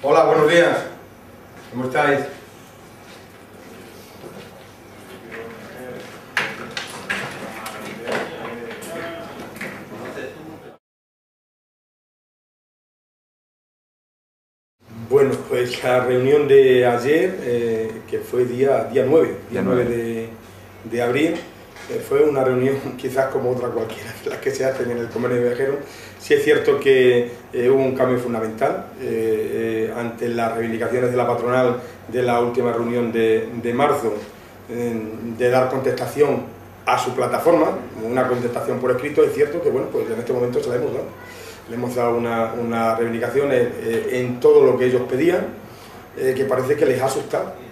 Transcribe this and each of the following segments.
Hola, buenos días. ¿Cómo estáis? Bueno, pues la reunión de ayer, que fue día 9 de abril, fue una reunión quizás como otra cualquiera de las que se hacen en el convenio de viajeros. Sí es cierto que hubo un cambio fundamental ante las reivindicaciones de la patronal de la última reunión de marzo, de dar contestación a su plataforma, una contestación por escrito. Es cierto que bueno, pues en este momento se la hemos dado. Le hemos dado una reivindicación en todo lo que ellos pedían, que parece que les ha asustado.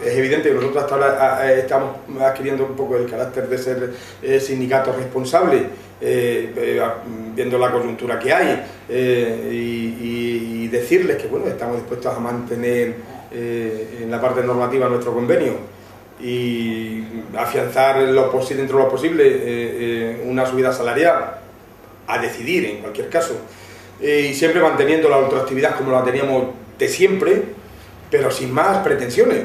Es evidente que nosotros hasta ahora estamos adquiriendo un poco el carácter de ser sindicatos responsables, viendo la coyuntura que hay, y decirles que bueno, estamos dispuestos a mantener en la parte normativa nuestro convenio y afianzar dentro de lo posible una subida salarial, a decidir en cualquier caso, y siempre manteniendo la ultraactividad como la teníamos de siempre, pero sin más pretensiones.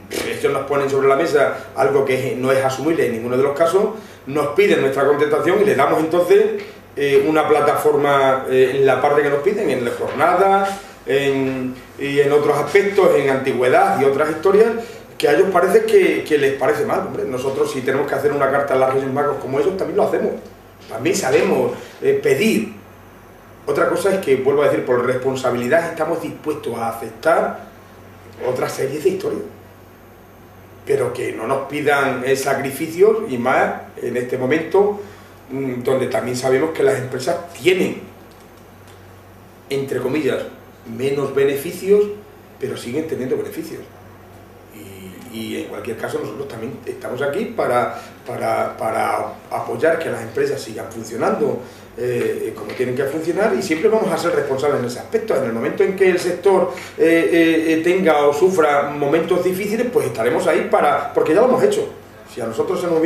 Ellos nos ponen sobre la mesa algo que no es asumible en ninguno de los casos, nos piden nuestra contestación y les damos entonces una plataforma en la parte que nos piden, en la jornada y en otros aspectos, en antigüedad y otras historias, que a ellos parece que les parece mal. Hombre, nosotros, si tenemos que hacer una carta a los Reyes Magos como ellos, también lo hacemos. También sabemos pedir. Otra cosa es que, vuelvo a decir, por responsabilidad estamos dispuestos a aceptar otra serie de historias, pero que no nos pidan sacrificios, y más en este momento donde también sabemos que las empresas tienen, entre comillas, menos beneficios, pero siguen teniendo beneficios. Y en cualquier caso nosotros también estamos aquí para apoyar que las empresas sigan funcionando como tienen que funcionar, y siempre vamos a ser responsables en ese aspecto. En el momento en que el sector tenga o sufra momentos difíciles, pues estaremos ahí porque ya lo hemos hecho. Si a nosotros se nos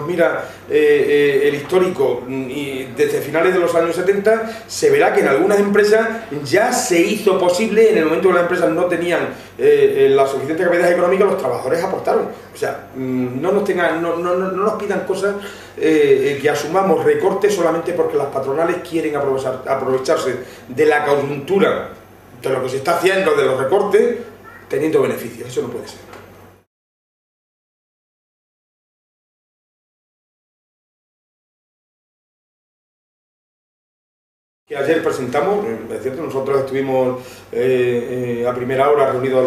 mira el histórico y desde finales de los años 70, se verá que en algunas empresas ya se hizo posible. En el momento que las empresas no tenían la suficiente capacidad económica, los trabajadores aportaron. O sea, no nos pidan cosas que asumamos recortes solamente porque las patronales quieren aprovecharse de la coyuntura de lo que se está haciendo, de los recortes, teniendo beneficios. Eso no puede ser. Que ayer presentamos, es cierto, nosotros estuvimos a primera hora reunidos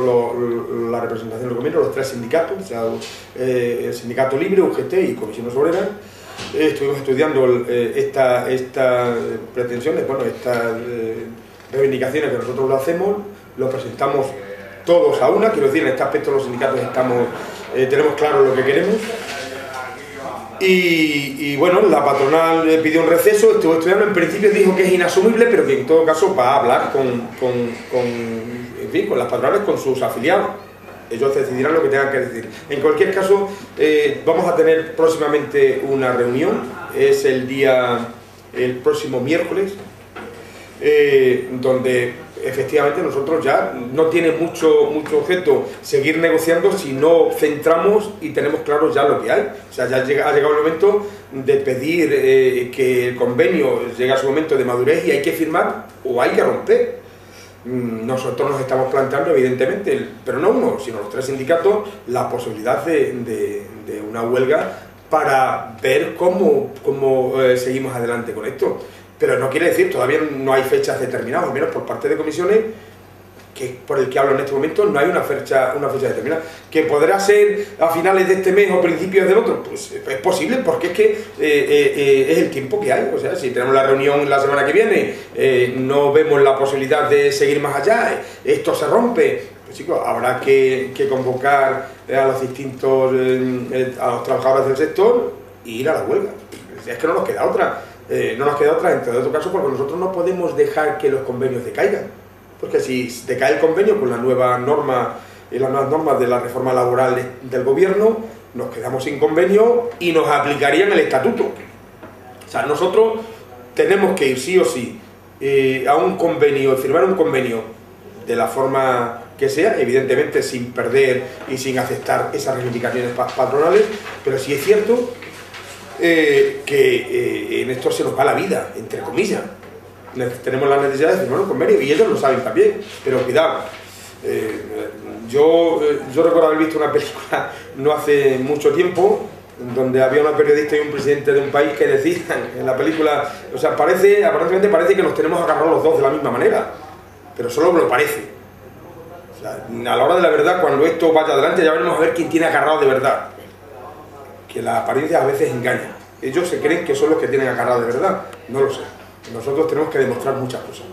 la representación del convenio, los tres sindicatos, o sea, el Sindicato Libre, UGT y Comisiones Obreras. Estuvimos estudiando estas pretensiones, bueno, estas reivindicaciones que nosotros lo hacemos, lo presentamos todos a una. Quiero decir, en este aspecto los sindicatos tenemos claro lo que queremos. Y bueno, la patronal pidió un receso, estuvo estudiando, en principio dijo que es inasumible, pero que en todo caso va a hablar con las patronales, con sus afiliados. Ellos decidirán lo que tengan que decir. En cualquier caso, vamos a tener próximamente una reunión, es el próximo miércoles, donde efectivamente nosotros ya no tiene mucho objeto seguir negociando si no centramos y tenemos claro ya lo que hay. O sea, ya ha llegado el momento de pedir que el convenio llegue a su momento de madurez y hay que firmar o hay que romper. Nosotros nos estamos planteando, evidentemente, pero no uno, sino los tres sindicatos, la posibilidad de una huelga para ver cómo seguimos adelante con esto. Pero no quiere decir, todavía no hay fechas determinadas, al menos por parte de comisiones, que por el que hablo en este momento, no hay una fecha determinada. ¿Que podrá ser a finales de este mes o principios del otro? Pues es posible, porque es que es el tiempo que hay. O sea, si tenemos la reunión la semana que viene, no vemos la posibilidad de seguir más allá, esto se rompe, pues chicos, habrá que convocar a los distintos, a los trabajadores del sector e ir a la huelga. Es que no nos queda otra. No nos queda otra, entre otros casos, porque nosotros no podemos dejar que los convenios decaigan, porque si decae el convenio con la nueva norma y las nuevas normas de la reforma laboral del gobierno, nos quedamos sin convenio y nos aplicarían el estatuto. O sea, nosotros tenemos que ir sí o sí a un convenio, firmar un convenio de la forma que sea, evidentemente sin perder y sin aceptar esas reivindicaciones patronales, pero sí es cierto que en esto se nos va la vida, entre comillas. Tenemos la necesidad de firmar un convenio y ellos lo saben también, pero cuidado. Yo recuerdo haber visto una película no hace mucho tiempo donde había una periodista y un presidente de un país que decían en la película, o sea, aparentemente parece que nos tenemos agarrados los dos de la misma manera, pero solo lo parece. O sea, a la hora de la verdad, cuando esto vaya adelante, ya veremos a ver quién tiene agarrado de verdad. Que la apariencia a veces engaña. Ellos se creen que son los que tienen agarrado de verdad. No lo sé. Nosotros tenemos que demostrar muchas cosas.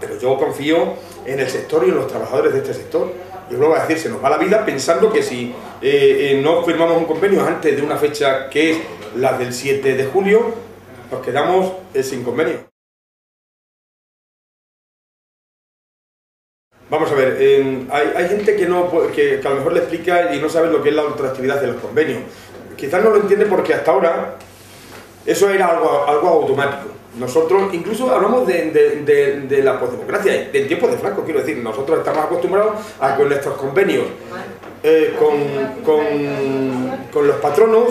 Pero yo confío en el sector y en los trabajadores de este sector. Yo lo voy a decir, se nos va la vida pensando que si no firmamos un convenio antes de una fecha que es la del 7 de julio, nos quedamos sin convenio. Vamos a ver, hay gente que a lo mejor le explica y no sabe lo que es la ultraactividad de los convenios. Quizás no lo entiende porque hasta ahora eso era algo automático. Nosotros incluso hablamos de la postdemocracia, del tiempo de Franco, quiero decir, nosotros estamos acostumbrados a que nuestros convenios con los patronos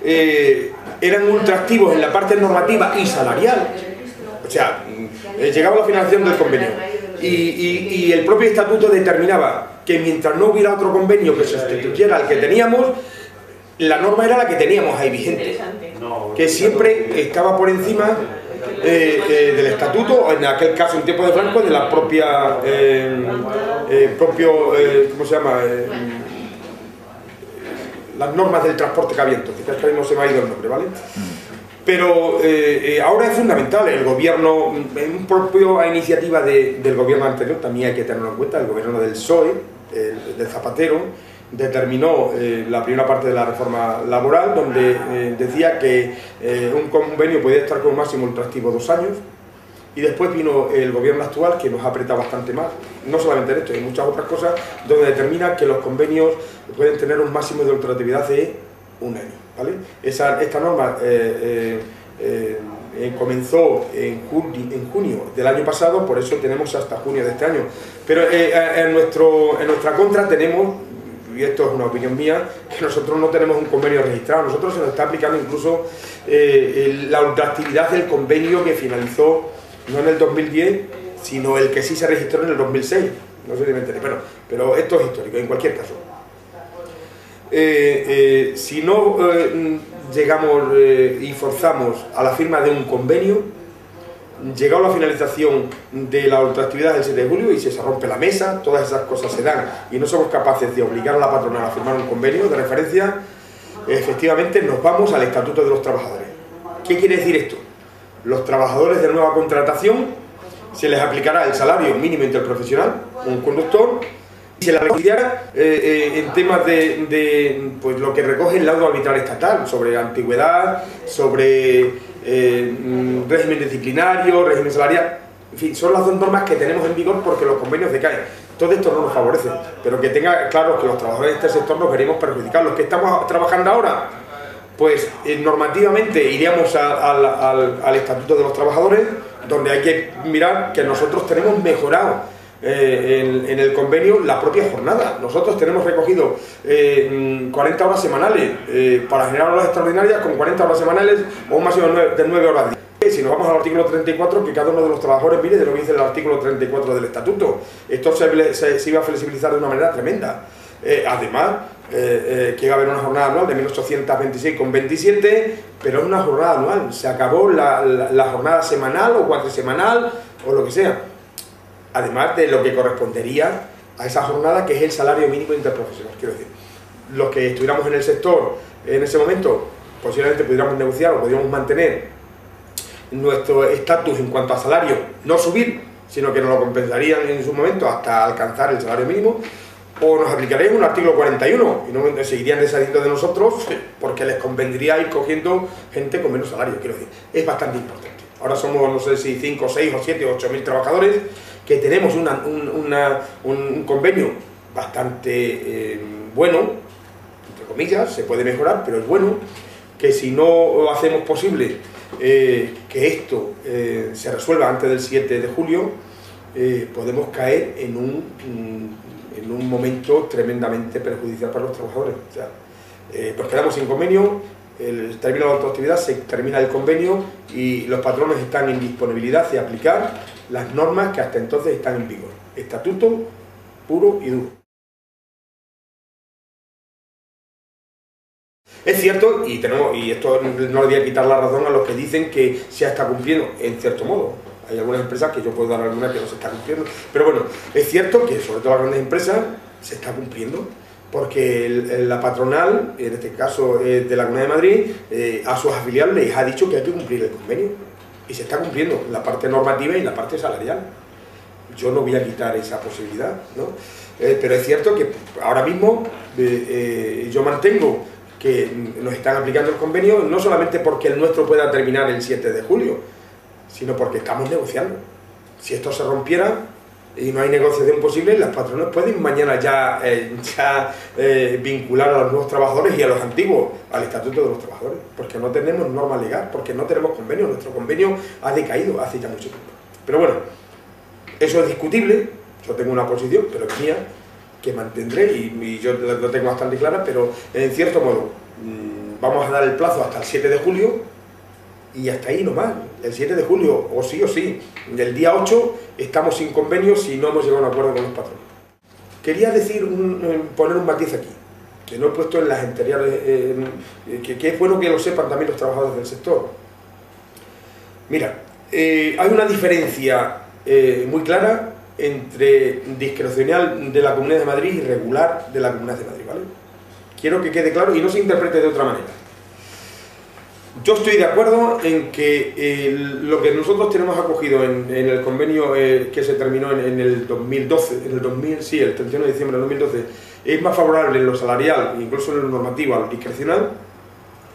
eran ultraactivos en la parte normativa y salarial. O sea, llegaba la finalización del convenio y el propio estatuto determinaba que mientras no hubiera otro convenio que sustituyera al que teníamos, la norma era la que teníamos ahí vigente, que siempre estaba por encima del estatuto, o en aquel caso en tiempo de Franco, de la propia ¿cómo se llama? Las normas del transporte que había entonces, que ahora mismo se me ha ido el nombre, ¿vale? Pero ahora es fundamental, el gobierno, en propia iniciativa del gobierno anterior, también hay que tenerlo en cuenta, el gobierno del PSOE, de Zapatero, determinó la primera parte de la reforma laboral, donde decía que un convenio podía estar como máximo ultraactivo 2 años, y después vino el gobierno actual, que nos ha apretado bastante más, no solamente en esto, hay muchas otras cosas, donde determina que los convenios pueden tener un máximo de ultraactividad de 1 año, ¿vale? Esta norma comenzó en junio del año pasado, por eso tenemos hasta junio de este año, pero en nuestra contra tenemos, y esto es una opinión mía, que nosotros no tenemos un convenio registrado. Nosotros se nos está aplicando incluso la ultraactividad del convenio que finalizó no en el 2010, sino el que sí se registró en el 2006. No sé si me entendéis, pero esto es histórico, en cualquier caso. Si no llegamos y forzamos a la firma de un convenio, llegado la finalización de la ultraactividad del 7 de julio y se rompe la mesa, todas esas cosas se dan y no somos capaces de obligar a la patronal a firmar un convenio de referencia, efectivamente nos vamos al Estatuto de los Trabajadores. ¿Qué quiere decir esto? Los trabajadores de nueva contratación se les aplicará el salario mínimo interprofesional, un conductor, y se les reconciliará en temas de pues, lo que recoge el laudo arbitral estatal, sobre antigüedad, sobre régimen disciplinario, régimen salarial, en fin, son las dos normas que tenemos en vigor porque los convenios decaen. Todo esto no nos favorece, pero que tenga claro que los trabajadores de este sector nos veremos perjudicados. Los que estamos trabajando ahora, pues normativamente iríamos al Estatuto de los Trabajadores, donde hay que mirar que nosotros tenemos mejorado en el convenio la propia jornada. Nosotros tenemos recogido 40 horas semanales para generar horas extraordinarias con 40 horas semanales o un máximo de 9 horas diarias. Si nos vamos al artículo 34, que cada uno de los trabajadores mire de lo que dice el artículo 34 del Estatuto. Esto se iba a flexibilizar de una manera tremenda. Además, que iba a haber una jornada anual de 1826,27, pero es una jornada anual. Se acabó la jornada semanal o cuatrisemanal o lo que sea. Además de lo que correspondería a esa jornada, que es el salario mínimo interprofesional. Quiero decir, los que estuviéramos en el sector en ese momento, posiblemente pudiéramos negociar o podríamos mantener nuestro estatus en cuanto a salario, no subir, sino que nos lo compensarían en su momento hasta alcanzar el salario mínimo, o nos aplicarían un artículo 41 y no seguirían deshaciendo de nosotros porque les convendría ir cogiendo gente con menos salario. Quiero decir, es bastante importante. Ahora somos, no sé si 5, 6 o 7 o 8 mil trabajadores que tenemos un convenio bastante bueno, entre comillas, se puede mejorar, pero es bueno, que si no hacemos posible que esto se resuelva antes del 7 de julio, podemos caer en un momento tremendamente perjudicial para los trabajadores. O sea, nos quedamos sin convenio, termina la autoactividad, se termina el convenio y los patronos están en disponibilidad de aplicar las normas que hasta entonces están en vigor. Estatuto puro y duro. Es cierto, y esto no le voy a quitar la razón a los que dicen que se está cumpliendo, en cierto modo. Hay algunas empresas que yo puedo dar algunas que no se está cumpliendo, pero bueno, es cierto que sobre todo las grandes empresas se está cumpliendo, porque la patronal, en este caso de la Comunidad de Madrid, a sus afiliados les ha dicho que hay que cumplir el convenio, y se está cumpliendo la parte normativa y la parte salarial. Yo no voy a quitar esa posibilidad, ¿no? Pero es cierto que ahora mismo yo mantengo que nos están aplicando el convenio, no solamente porque el nuestro pueda terminar el 7 de julio, sino porque estamos negociando. Si esto se rompiera y no hay negociación posible, las patronas pueden mañana ya vincular a los nuevos trabajadores y a los antiguos al Estatuto de los Trabajadores, porque no tenemos norma legal, porque no tenemos convenio. Nuestro convenio ha decaído hace ya mucho tiempo. Pero bueno, eso es discutible. Yo tengo una posición, pero es mía, que mantendré, y yo lo tengo bastante clara, pero en cierto modo vamos a dar el plazo hasta el 7 de julio y hasta ahí nomás. El 7 de julio, o sí, del día 8 estamos sin convenio si no hemos llegado a un acuerdo con los patrones. Quería decir, poner un matiz aquí, que no he puesto en las anteriores, que es bueno que lo sepan también los trabajadores del sector. Mira, hay una diferencia muy clara entre discrecional de la Comunidad de Madrid y regular de la Comunidad de Madrid, ¿vale? Quiero que quede claro y no se interprete de otra manera. Yo estoy de acuerdo en que lo que nosotros tenemos acogido en el convenio que se terminó en el 2012, el 31 de diciembre del 2012, es más favorable en lo salarial, incluso en lo normativo, al discrecional,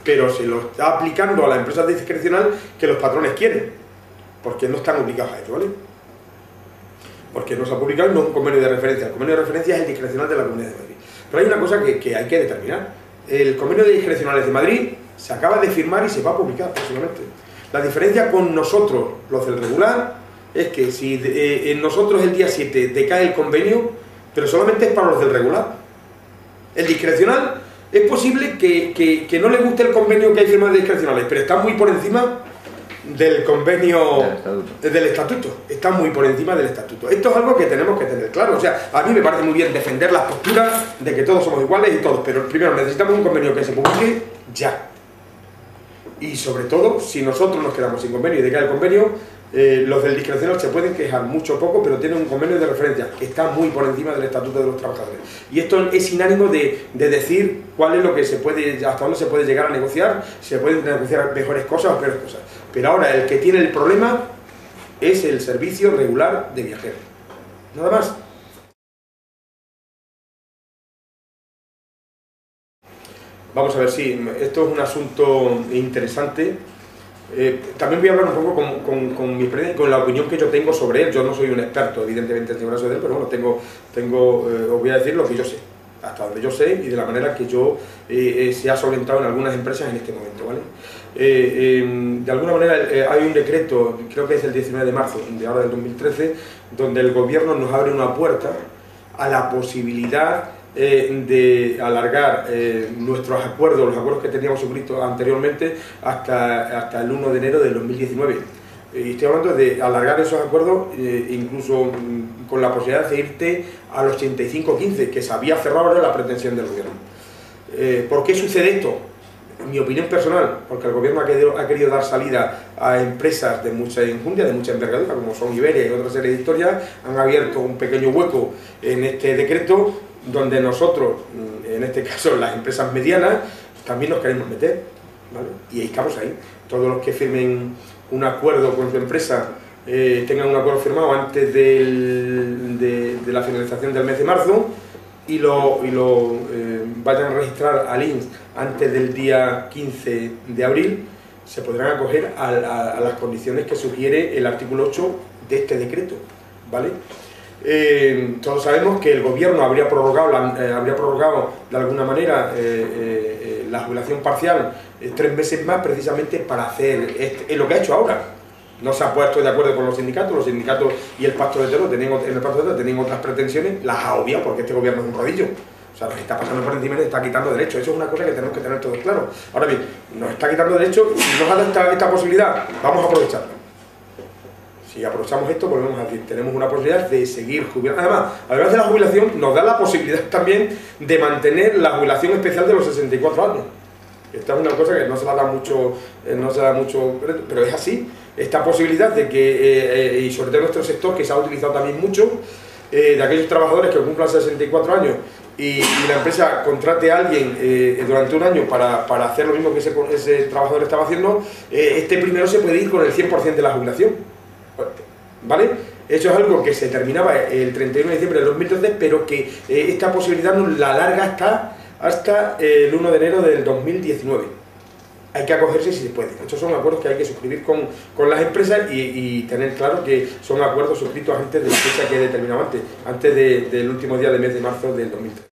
pero se lo está aplicando a las empresas de discrecional que los patrones quieren, porque no están obligados a ello, ¿vale? Porque no se ha publicado, no es un convenio de referencia. El convenio de referencia es el discrecional de la Comunidad de Madrid. Pero hay una cosa que hay que determinar. El convenio de discrecionales de Madrid se acaba de firmar y se va a publicar próximamente. La diferencia con nosotros, los del regular, es que si en nosotros el día 7 decae el convenio, pero solamente es para los del regular. El discrecional, es posible que no le guste el convenio que hay firmado de discrecionales, pero está muy por encima del convenio del estatuto. Está muy por encima del estatuto. Esto es algo que tenemos que tener claro. O sea, a mí me parece muy bien defender las posturas de que todos somos iguales y todos, pero primero necesitamos un convenio que se publique ya. Y sobre todo, si nosotros nos quedamos sin convenio y decae el convenio, los del discrecional se pueden quejar mucho o poco, pero tienen un convenio de referencia que está muy por encima del estatuto de los trabajadores. Y esto es sin ánimo de decir cuál es lo que se puede, hasta dónde se puede llegar a negociar, si se pueden negociar mejores cosas o peores cosas. Pero ahora el que tiene el problema es el servicio regular de viajeros. Nada más. Vamos a ver si esto es un asunto interesante. También voy a hablar un poco con mi experiencia y con la opinión que yo tengo sobre él. Yo no soy un experto, evidentemente, en el caso de él, pero bueno, os voy a decir lo que yo sé, hasta donde yo sé y de la manera que yo se ha solventado en algunas empresas en este momento, ¿vale? De alguna manera hay un decreto, creo que es el 19 de marzo de ahora del 2013, donde el gobierno nos abre una puerta a la posibilidad de alargar nuestros acuerdos, los acuerdos que teníamos suscritos anteriormente hasta el 1 de enero del 2019. Y estoy hablando de alargar esos acuerdos incluso con la posibilidad de irte al 85-15, que se había cerrado la pretensión del gobierno. ¿Por qué sucede esto? Mi opinión personal, porque el gobierno ha querido dar salida a empresas de mucha enjundia, de mucha envergadura, como son Iberia y otra serie de historias. Han abierto un pequeño hueco en este decreto, donde nosotros, en este caso las empresas medianas, también nos queremos meter, ¿vale? Y estamos ahí. Todos los que firmen un acuerdo con su empresa, tengan un acuerdo firmado antes de la finalización del mes de marzo y lo vayan a registrar al INS antes del día 15 de abril, se podrán acoger a las condiciones que sugiere el artículo 8 de este decreto, ¿vale? Todos sabemos que el gobierno habría prorrogado de alguna manera la jubilación parcial 3 meses más, precisamente para hacer lo que ha hecho ahora. no se ha puesto de acuerdo con los sindicatos y el Pacto de Toros tenían otras pretensiones, las ha obviado porque este gobierno es un rodillo. O sea, nos está pasando por encima y nos está quitando derechos. Eso es una cosa que tenemos que tener todos claro. Ahora bien, nos está quitando derechos y nos ha dado esta posibilidad. Vamos a aprovecharla. Si aprovechamos esto, volvemos a decir, tenemos una posibilidad de seguir jubilando. Además de la jubilación, nos da la posibilidad también de mantener la jubilación especial de los 64 años. Esta es una cosa que no se la da mucho, pero es así. Esta posibilidad de que, y sobre todo en nuestro sector, que se ha utilizado también mucho, de aquellos trabajadores que cumplan 64 años y la empresa contrate a alguien durante un año para hacer lo mismo que ese trabajador estaba haciendo, este primero se puede ir con el 100% de la jubilación. ¿Vale? Eso es algo que se terminaba el 31 de diciembre de 2013, pero que esta posibilidad nos la alarga hasta el 1 de enero del 2019. Hay que acogerse si se puede. Estos son acuerdos que hay que suscribir con las empresas y tener claro que son acuerdos suscritos antes de la fecha que he determinado antes del último día del mes de marzo del 2013.